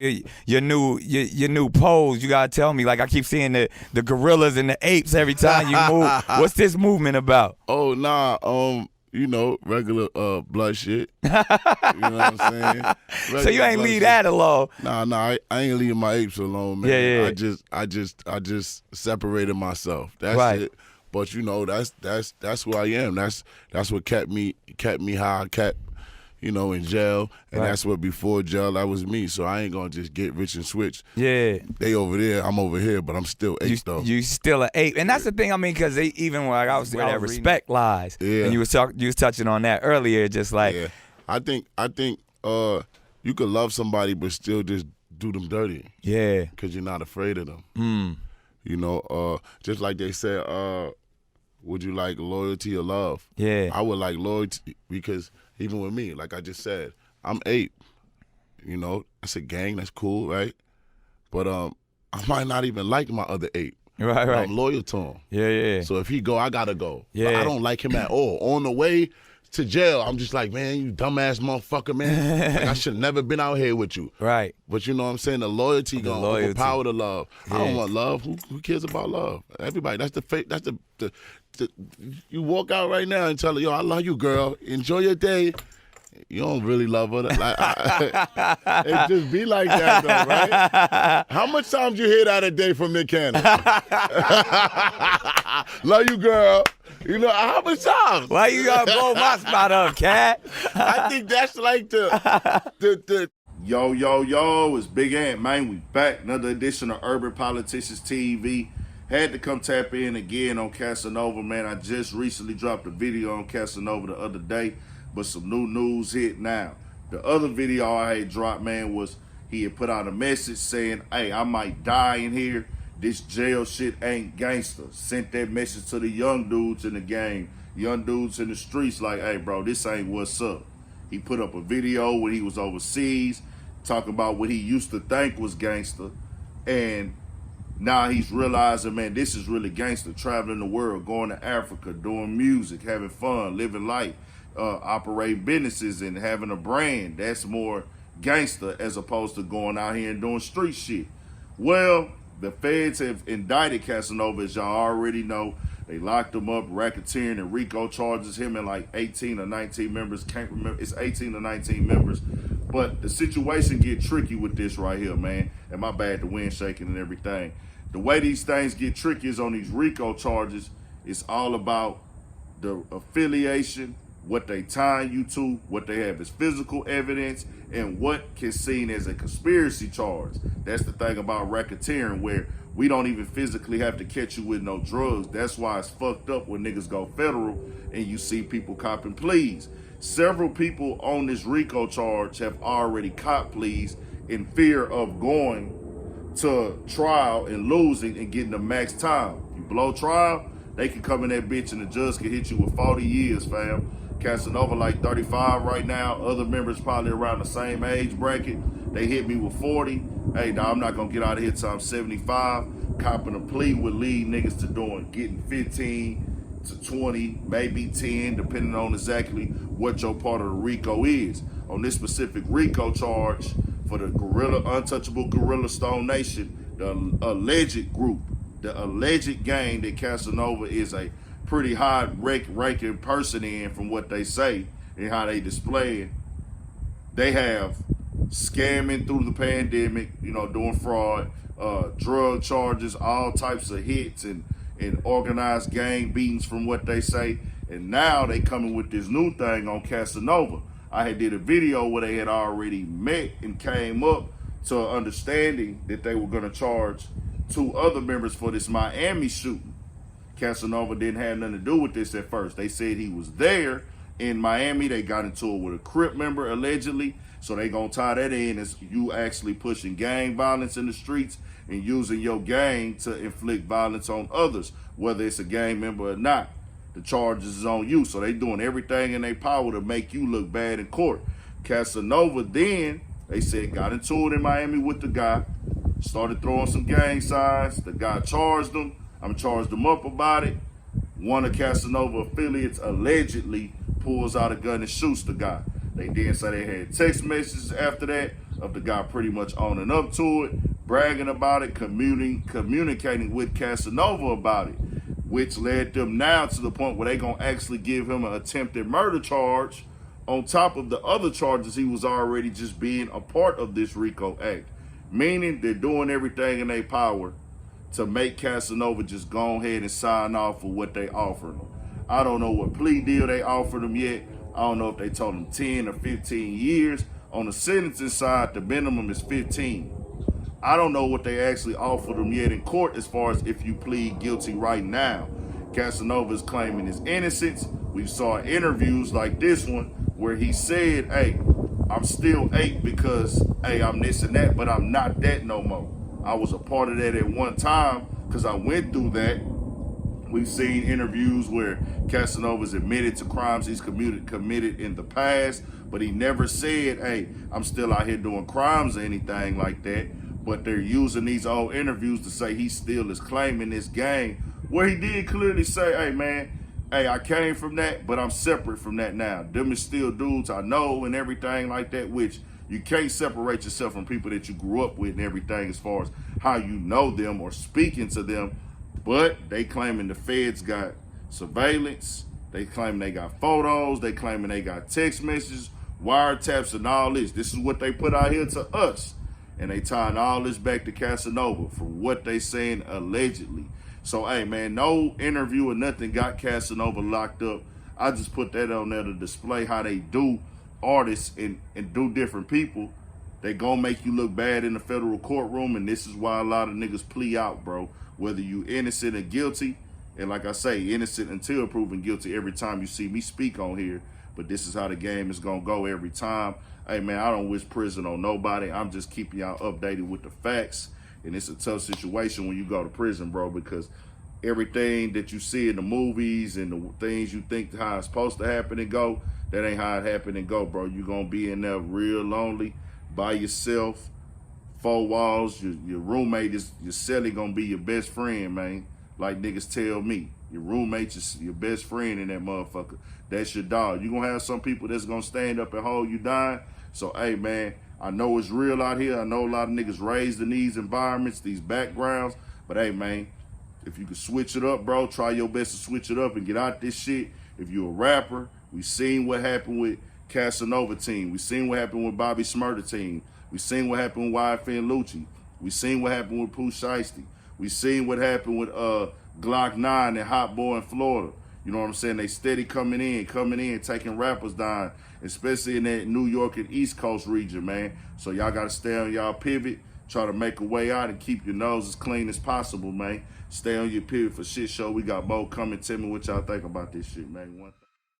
your new pose. You gotta tell me. Like I keep seeing the gorillas and the apes every time you move. What's this movement about? Oh nah, you know, regular blood shit. You know what I'm saying? Regular So you ain't leave that alone. Nah, I ain't leaving my apes alone, man. Yeah. I just separated myself. That's Right. it. But you know, that's who I am. That's what kept me how I kept, you know, in jail. And that's what before jail, that was me. So I ain't gonna just get rich and switch. Yeah. They over there, I'm over here, but I'm still ape though. You still an ape. And that's the thing, I mean, because even when I was where that respect lies. Yeah. And you was touching on that earlier, just like I think you could love somebody but still just do them dirty. Yeah. Because you're not afraid of them. You know, just like they said, would you like loyalty or love? Yeah. I would like loyalty because even with me, like I just said, I'm ape. You know, that's a gang, that's cool, right? But I might not even like my other ape. Right. I'm loyal to him. Yeah. So if he go, I gotta go. Yeah. But I don't like him at all. On the way to jail, I'm just like, man, you dumbass motherfucker, man. Like, I should never been out here with you. Right. But you know what I'm saying? The loyalty gonna overpower the love. Yeah. I don't want love. Who cares about love? Everybody. That's the fake. That's the you walk out right now and tell her, yo, I love you, girl. Enjoy your day. You don't really love her. Like, it just be like that, though, right? How much times you hear that a day from Nick Cannon? Love you, girl. You know, how much times? Why you gotta blow my spot up, cat? I think that's like the Yo, it's Big Ant, man. We back. Another edition of Urban Politicians TV. Had to come tap in again on Casanova, man. I just recently dropped a video on Casanova the other day, but some new news hit now. The other video I had dropped, man, was he had put out a message saying, hey, I might die in here. This jail shit ain't gangster. Sent that message to the young dudes in the game, young dudes in the streets like, hey, bro, this ain't what's up. He put up a video when he was overseas, talking about what he used to think was gangster. And now he's realizing, man, this is really gangster. Traveling the world, going to Africa, doing music, having fun, living life, operating businesses and having a brand. That's more gangster as opposed to going out here and doing street shit. Well, the feds have indicted Casanova, as y'all already know. They locked him up, racketeering and RICO charges, him and like 18 or 19 members. Can't remember, it's 18 or 19 members. But the situation get tricky with this right here, man. And my bad, the wind shaking and everything. The way these things get tricky is on these RICO charges. It's all about the affiliation, what they tying you to, what they have as physical evidence, and what can seen as a conspiracy charge. That's the thing about racketeering, where we don't even physically have to catch you with no drugs. That's why it's fucked up when niggas go federal and you see people copping pleas. Several people on this RICO charge have already copped pleas in fear of going to trial and losing and getting the max time. You blow trial, they can come in that bitch and the judge can hit you with 40 years, fam. Casanova like 35 right now. Other members probably around the same age bracket. They hit me with 40. Hey, now I'm not gonna get out of here till I'm 75. Copping a plea would lead niggas to getting 15 to 20, maybe 10, depending on exactly what your part of the RICO is. On this specific RICO charge for the untouchable Gorilla Stone Nation, the alleged group, the alleged gang that Casanova is a pretty high ranking person in, from what they say and how they display it. They have scamming through the pandemic, you know, doing fraud, drug charges, all types of hits and organized gang beatings from what they say. And now they coming with this new thing on Casanova. I had did a video where they had already met and came up to an understanding that they were gonna charge 2 other members for this Miami shooting. Casanova didn't have nothing to do with this at first. They said he was there in Miami. They got into it with a Crip member, allegedly. So they gonna tie that in as you actually pushing gang violence in the streets and using your gang to inflict violence on others, whether it's a gang member or not. The charges is on you. So they doing everything in their power to make you look bad in court. Casanova then, they said, got into it in Miami with the guy, started throwing some gang signs. The guy charged him. Charged them up about it. One of Casanova affiliates allegedly pulls out a gun and shoots the guy. They then say they had text messages after that of the guy pretty much owning up to it, bragging about it, communicating with Casanova about it, which led them now to the point where they gonna actually give him an attempted murder charge on top of the other charges he was already just being a part of this RICO act. Meaning they're doing everything in their power to make Casanova just go ahead and sign off for what they offered him. I don't know what plea deal they offered him yet. I don't know if they told him 10 or 15 years. On the sentencing side, the minimum is 15. I don't know what they actually offered him yet in court as far as if you plead guilty right now. Casanova is claiming his innocence. We saw interviews like this one where he said, hey, I'm still 8 because, hey, I'm this and that, but I'm not that no more. I was a part of that at one time because I went through that. We've seen interviews where Casanova's admitted to crimes he's committed in the past, but he never said, hey, I'm still out here doing crimes or anything like that. But they're using these old interviews to say he still is claiming this game, where he did clearly say, hey, man, hey, I came from that, but I'm separate from that now. Them is still dudes I know and everything like that, which you can't separate yourself from people that you grew up with and everything as far as how you know them or speaking to them. But they claiming the feds got surveillance. They claiming they got photos. They claiming they got text messages, wiretaps, and all this. This is what they put out here to us. And they tying all this back to Casanova for what they saying allegedly. So, hey, man, no interview or nothing got Casanova locked up. I just put that on there to display how they do artists and do different people. They gonna make you look bad in the federal courtroom, and this is why a lot of niggas plea out, bro. Whether you innocent or guilty, and like I say, innocent until proven guilty every time you see me speak on here. But this is how the game is gonna go every time. Hey, man, I don't wish prison on nobody. I'm just keeping y'all updated with the facts. And it's a tough situation when you go to prison, bro, because everything that you see in the movies and the things you think how it's supposed to happen and go, that ain't how it happen and go, bro. You're going to be in there real lonely, by yourself, 4 walls. Your roommate is, your cellie going to be your best friend, man. Like niggas tell me. Your roommate is your best friend in that motherfucker. That's your dog. You're going to have some people that's going to stand up and hold you down. So, hey, man, I know it's real out here. I know a lot of niggas raised in these environments, these backgrounds. But, hey, man, if you can switch it up, bro, try your best to switch it up and get out this shit. If you're a rapper, we seen what happened with Casanova team. We seen what happened with Bobby Smurda team. We seen what happened with YFN Lucci. We seen what happened with Pooh Shiesty. We seen what happened with Glock 9 and Hot Boy in Florida. You know what I'm saying? They steady coming in, taking rappers down, especially in that New York and East Coast region, man. So y'all got to stay on y'all pivot, try to make a way out and keep your nose as clean as possible, man. Stay on your pivot for shit show. We got more coming. Tell me what y'all think about this shit, man.